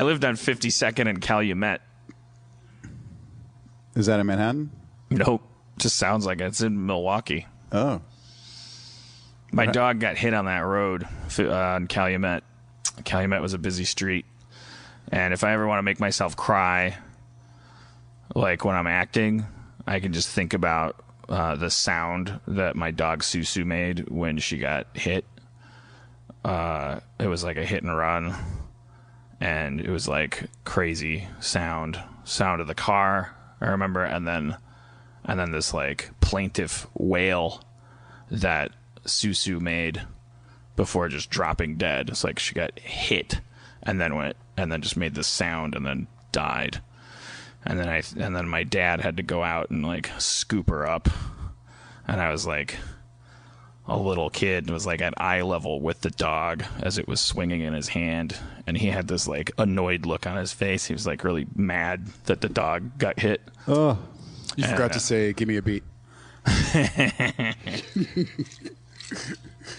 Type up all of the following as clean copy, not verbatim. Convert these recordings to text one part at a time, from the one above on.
I lived on 52nd and Calumet. Is that in Manhattan? Nope. Just sounds like it's in Milwaukee. Oh. My dog got hit on that road on Calumet. Calumet was a busy street. And if I ever want to make myself cry, like when I'm acting, I can just think about the sound that my dog Susu made when she got hit. It was like a hit and run. And it was like crazy sound of the car, I remember. And then this like plaintive wail that Susu made before just dropping dead. It's like she got hit and then just made this sound and then died. And then my dad had to go out and like scoop her up. And I was like a little kid and was like at eye level with the dog as it was swinging in his hand. And he had this like annoyed look on his face. He was like really mad that the dog got hit. Oh, you forgot to say, give me a beat.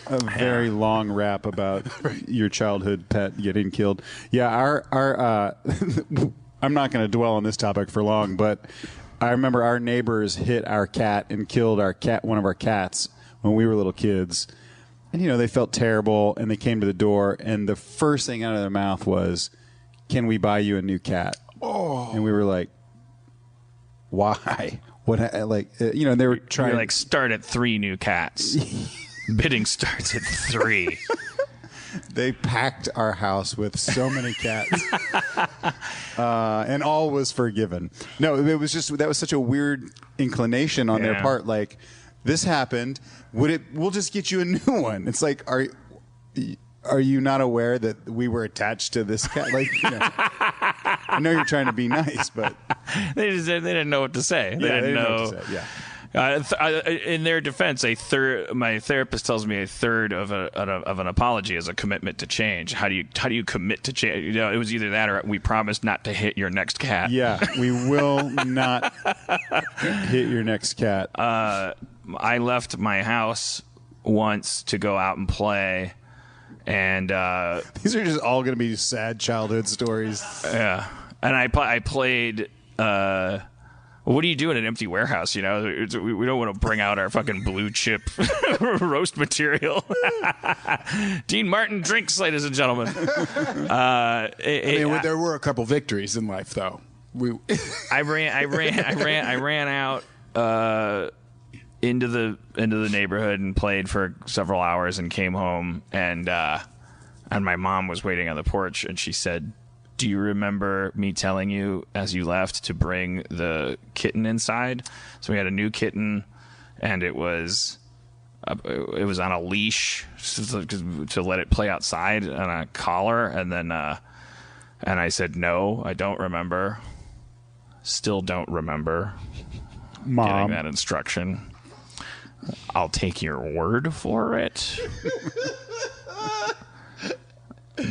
A very long rap about your childhood pet getting killed. Yeah, our I'm not going to dwell on this topic for long, but I remember our neighbors hit our cat and killed one of our cats when we were little kids. And, they felt terrible, and they came to the door, and the first thing out of their mouth was, "Can we buy you a new cat?" Oh. And we were like, why? What? They were trying to like start at 3 new cats. Bidding starts at 3. They packed our house with so many cats, and all was forgiven. No, it was just that was such a weird inclination on their part. Like, this happened. We'll just get you a new one. It's like, are you not aware that we were attached to this cat? Like, I know you're trying to be nice, but they didn't know what to say. They didn't know what to say. Yeah. In their defense, my therapist tells me a third of an apology is a commitment to change. How do you commit to change? It was either that or we promise not to hit your next cat. Yeah, we will not hit your next cat. I left my house once to go out and play, and these are just all going to be sad childhood stories. Yeah, and I played. What do you do in an empty warehouse? We don't want to bring out our fucking blue chip roast material. Dean Martin drinks, ladies and gentlemen. There were a couple victories in life, though. I ran out into the neighborhood and played for several hours and came home, and my mom was waiting on the porch, and she said, "Do you remember me telling you as you left to bring the kitten inside?" So we had a new kitten, and it was on a leash to let it play outside on a collar, and I said, "No, I don't remember. Still don't remember Mom getting that instruction. I'll take your word for it."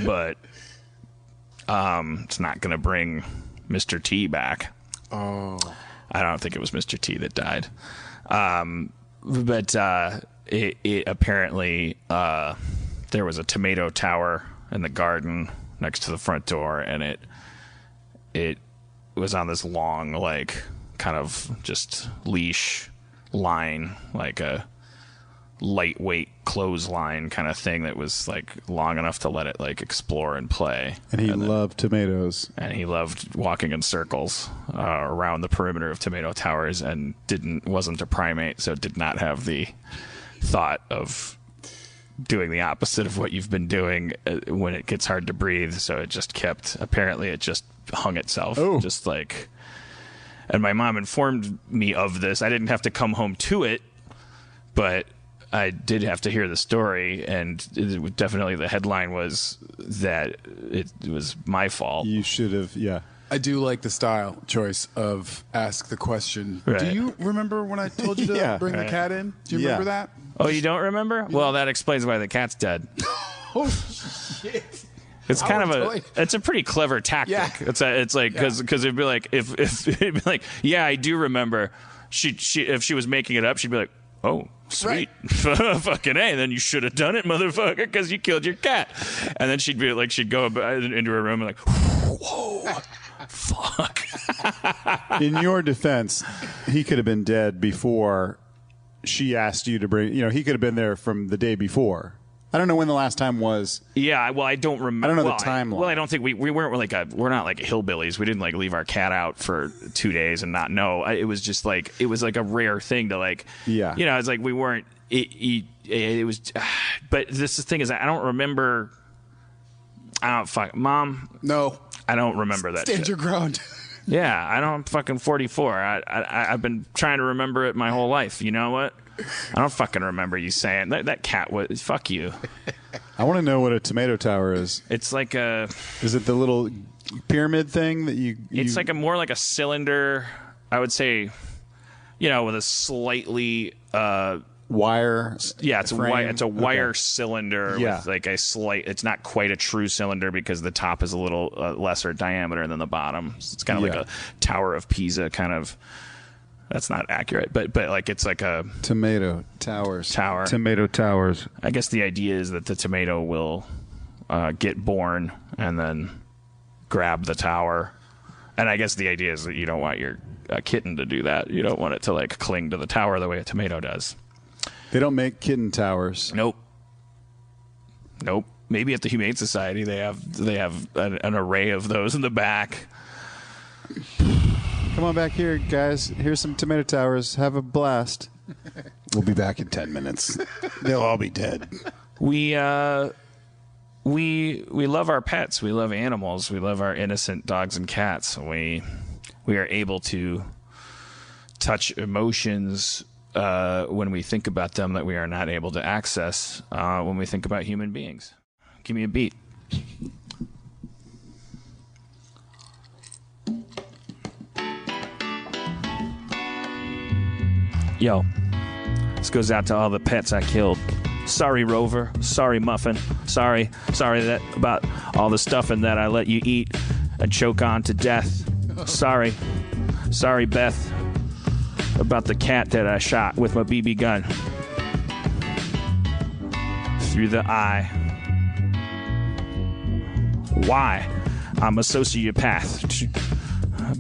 But it's not going to bring Mr. T back. Oh. I don't think it was Mr. T that died. But it apparently there was a tomato tower in the garden next to the front door, and it was on this long, like, kind of just leash line, like a lightweight clothesline kind of thing that was like long enough to let it like explore and play. And he loved tomatoes. And he loved walking in circles around the perimeter of tomato towers, and wasn't a primate, so did not have the thought of doing the opposite of what you've been doing when it gets hard to breathe. So it just apparently it just hung itself. Oh. Just like, and my mom informed me of this. I didn't have to come home to it, but I did have to hear the story, and definitely the headline was that it was my fault. You should have, yeah. I do like the style choice of ask the question. Right. Do you remember when I told you to bring the cat in? Do you remember that? Oh, you don't remember? Yeah. Well, that explains why the cat's dead. Oh, shit. It's it's a pretty clever tactic. Yeah. It's like, because it'd be like, if it'd be like, yeah, I do remember. If she was making it up, she'd be like, oh, sweet. Right. Fucking A. Then you should have done it, motherfucker, because you killed your cat. And then she'd be like, she'd go into her room and like, whoa, fuck. In your defense, he could have been dead before she asked you to bring. He could have been there from the day before. I don't know when the last time was. Yeah, well, I don't remember. I don't know the timeline. I don't think we weren't we're not like hillbillies. We didn't like leave our cat out for 2 days and not know. It was just like it was like a rare thing to like. Yeah. It's like we weren't. It was, but the thing is, I don't remember. Mom. No. I don't remember that. Stand shit. your ground. Yeah, I'm fucking 44. I've been trying to remember it my whole life. You know what? I don't fucking remember you saying that cat was. Fuck you. I want to know what a tomato tower is. It's like a. Is it the little pyramid thing that you? It's like more like a cylinder. I would say, with a slightly. Wire. Yeah, it's frame. It's a wire cylinder Yeah. with like a slight. It's not quite a true cylinder because the top is a little lesser diameter than the bottom. So it's kind of like a Tower of Pisa kind of. That's not accurate, but like it's like a tomato towers. Tomato towers. I guess the idea is that the tomato will get born and then grab the tower. And I guess the idea is that you don't want your kitten to do that. You don't want it to like cling to the tower the way a tomato does. They don't make kitten towers. Nope. Maybe at the Humane Society they have an array of those in the back. Come on back here, guys. Here's some tomato towers. Have a blast. We'll be back in 10 minutes. They'll all be dead. We love our pets. We love animals. We love our innocent dogs and cats. We are able to touch emotions when we think about them that we are not able to access when we think about human beings. Give me a beat. Yo, this goes out to all the pets I killed. Sorry, Rover. Sorry, Muffin. Sorry that about all the stuffing that I let you eat and choke on to death. Sorry, Beth, about the cat that I shot with my BB gun through the eye. Why? I'm a sociopath.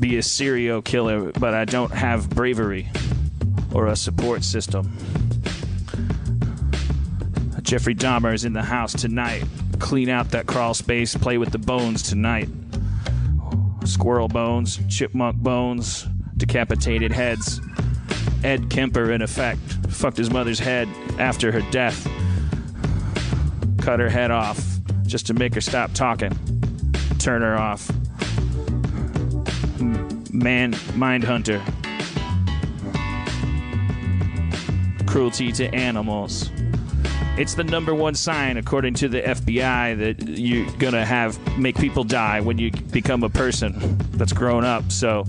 Be a serial killer, but I don't have bravery or a support system. Jeffrey Dahmer is in the house tonight. Clean out that crawl space, play with the bones tonight. Squirrel bones, chipmunk bones, decapitated heads. Ed Kemper, in effect, fucked his mother's head after her death. Cut her head off just to make her stop talking. Turn her off. Mindhunter. Cruelty to animals. It's the number one sign, according to the FBI, that you're gonna make people die when you become a person that's grown up. So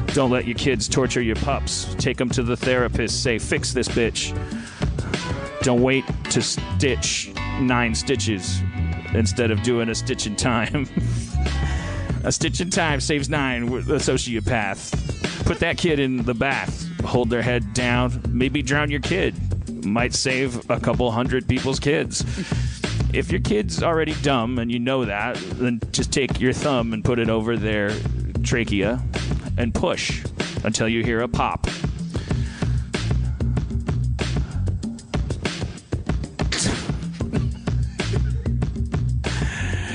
don't let your kids torture your pups. Take them to the therapist. Say, fix this bitch. Don't wait to stitch 9 stitches instead of doing a stitch in time. A stitch in time saves 9 with a sociopath. Put that kid in the bath. Hold their head down. Maybe drown your kid. Might save a couple hundred people's kids. If your kid's already dumb and you know that, then just take your thumb and put it over their trachea and push until you hear a pop.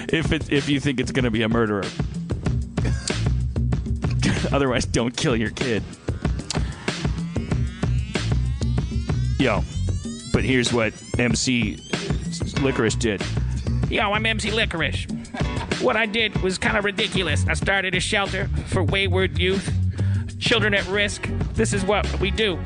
If you think it's going to be a murderer. Otherwise, don't kill your kid. Yo, but here's what MC Licorice did. Yo, I'm MC Licorice. What I did was kind of ridiculous. I started a shelter for wayward youth, children at risk. This is what we do.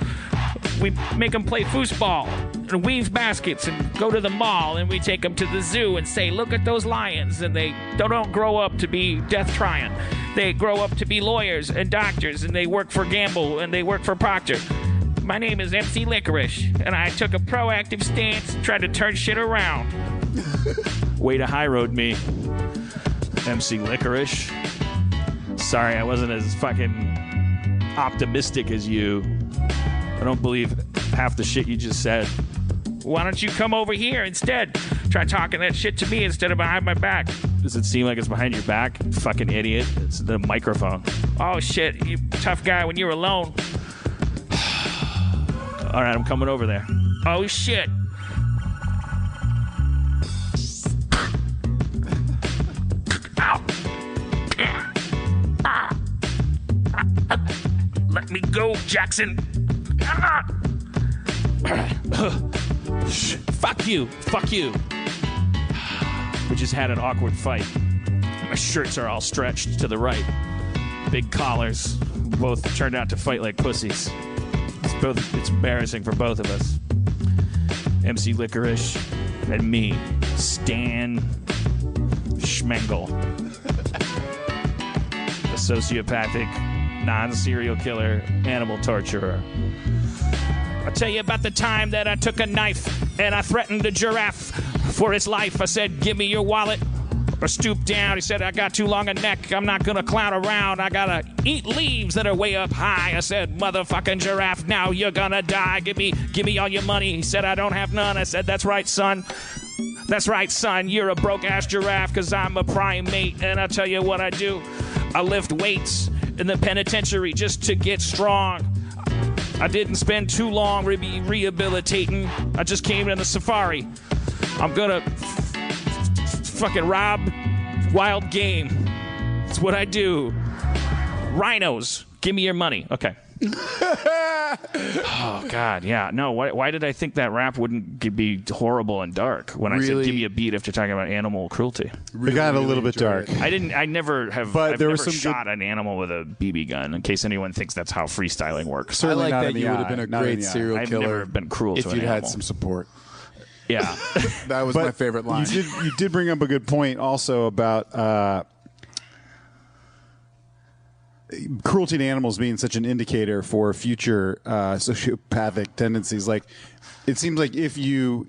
We make them play foosball and weave baskets and go to the mall, and we take them to the zoo and say, look at those lions. And they don't grow up to be death trying. They grow up to be lawyers and doctors, and they work for Gamble and they work for Procter. My name is MC Licorice, and I took a proactive stance, tried to turn shit around. Way to high road me, MC Licorice. Sorry, I wasn't as fucking optimistic as you. I don't believe half the shit you just said. Why don't you come over here instead? Try talking that shit to me instead of behind my back. Does it seem like it's behind your back? Fucking idiot. It's the microphone. Oh, shit. You tough guy when you're alone. All right, I'm coming over there. Oh, shit. Ow. Let me go, Jackson. Fuck you. Fuck you. We just had an awkward fight. My shirts are all stretched to the right. Big collars. Both turned out to fight like pussies. It's embarrassing for both of us. MC Licorice and me, Stan Schmengel. A sociopathic, non-serial killer, animal torturer. I'll tell you about the time that I took a knife and I threatened a giraffe for its life. I said, give me your wallet. Or stooped down. He said, I got too long a neck. I'm not going to clown around. I got to eat leaves that are way up high. I said, motherfucking giraffe, now you're going to die. Give me all your money. He said, I don't have none. I said, that's right, son. That's right, son. You're a broke-ass giraffe because I'm a primate. And I'll tell you what I do. I lift weights in the penitentiary just to get strong. I didn't spend too long rehabilitating. I just came in the safari. I'm going to fucking rob wild game. That's what I do. Rhinos, give me your money. Okay. Oh, God, yeah. No, why did I think that rap wouldn't be horrible and dark when I said give me a beat after talking about animal cruelty? It got a little bit dark. I never have But I've there never was some shot an animal with a BB gun, in case anyone thinks that's how freestyling works. Certainly I like not that in the you would have eye, been a not in great the eye. serial I've killer never been cruel if to an you'd had animal. some support. Yeah. That was my favorite line. You did bring up a good point also about cruelty to animals being such an indicator for future sociopathic tendencies. Like, it seems like if you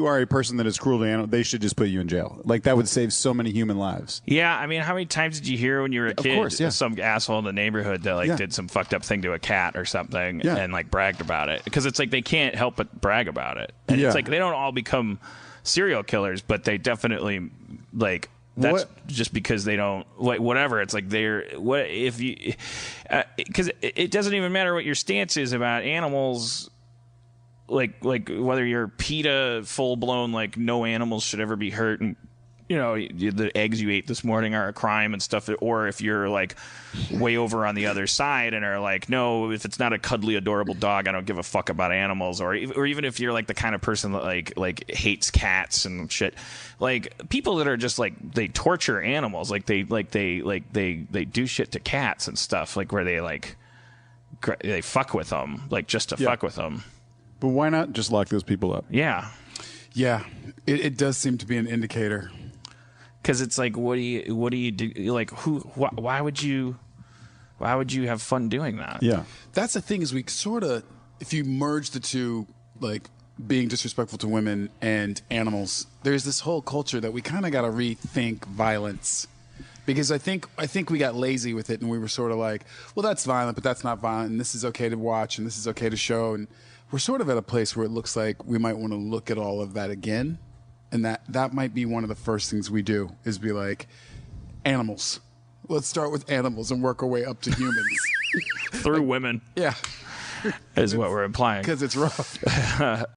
are a person that is cruel to animals, they should just put you in jail. Like, that would save so many human lives. Yeah, I mean, how many times did you hear when you were a kid course, yeah. some asshole in the neighborhood that did some fucked up thing to a cat or something and like bragged about it? Because it's like they can't help but brag about it. And it's like they don't all become serial killers, but they definitely like that's just because they don't like whatever. It's like because it doesn't even matter what your stance is about animals. Like whether you're PETA full blown, like no animals should ever be hurt, and you know the eggs you ate this morning are a crime and stuff, or if you're like way over on the other side and are like, no, if it's not a cuddly adorable dog, I don't give a fuck about animals, or even if you're like the kind of person that like hates cats and shit, like people that are just like they torture animals, like they do shit to cats and stuff, like where they fuck with them, like just to fuck with them. But why not just lock those people up? Yeah. Yeah, it does seem to be an indicator. Because it's like, what do you do? Like, why would you have fun doing that? Yeah. That's the thing is we sort of, if you merge the two, like being disrespectful to women and animals, there's this whole culture that we kind of got to rethink violence. Because I think we got lazy with it and we were sort of like, well, that's violent, but that's not violent, and this is okay to watch, and this is okay to show, and we're sort of at a place where it looks like we might want to look at all of that again, and that might be one of the first things we do is be like, animals. Let's start with animals and work our way up to humans. Through women. Yeah. Is what we're implying. Because it's rough.